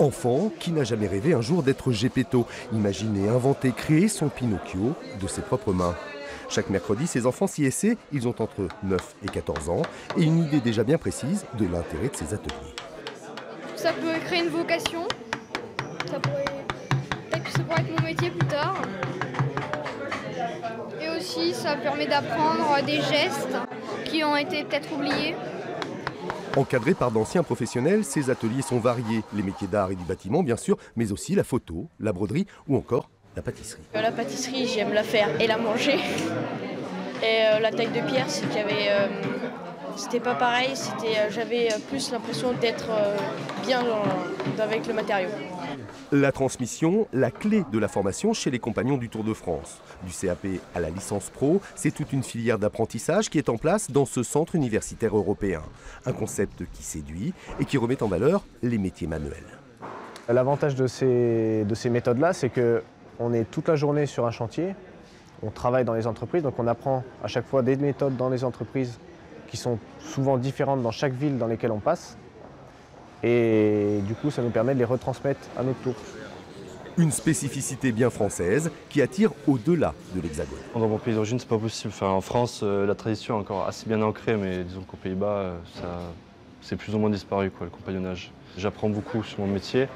Enfant qui n'a jamais rêvé un jour d'être Geppetto, imaginer, inventer, créer son Pinocchio de ses propres mains. Chaque mercredi, ces enfants s'y essaient, ils ont entre 9 et 14 ans, et une idée déjà bien précise de l'intérêt de ces ateliers. Ça peut créer une vocation, ça pourrait être mon métier plus tard. Et aussi, ça permet d'apprendre des gestes qui ont été peut-être oubliés. Encadrés par d'anciens professionnels, ces ateliers sont variés. Les métiers d'art et du bâtiment, bien sûr, mais aussi la photo, la broderie ou encore la pâtisserie. La pâtisserie, j'aime la faire et la manger. Et la taille de pierre, c'est qu'il y avait... c'était pas pareil, j'avais plus l'impression d'être bien avec le matériau. La transmission, la clé de la formation chez les compagnons du Tour de France. Du CAP à la licence pro, c'est toute une filière d'apprentissage qui est en place dans ce centre universitaire européen. Un concept qui séduit et qui remet en valeur les métiers manuels. L'avantage de ces méthodes-là, c'est qu'on est toute la journée sur un chantier, on travaille dans les entreprises, donc on apprend à chaque fois des méthodes dans les entreprises qui sont souvent différentes dans chaque ville dans lesquelles on passe. Et du coup, ça nous permet de les retransmettre à notre tour. Une spécificité bien française qui attire au-delà de l'Hexagone. Dans mon pays d'origine, c'est pas possible. Enfin, en France, la tradition est encore assez bien ancrée, mais disons qu'aux Pays-Bas, c'est plus ou moins disparu, quoi, le compagnonnage. J'apprends beaucoup sur mon métier,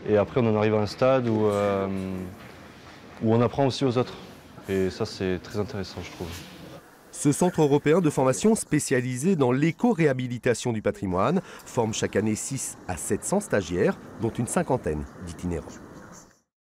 et après on en arrive à un stade où on apprend aussi aux autres. Et ça, c'est très intéressant, je trouve. Ce centre européen de formation spécialisé dans l'éco-réhabilitation du patrimoine forme chaque année 6 à 700 stagiaires, dont une cinquantaine d'itinérants.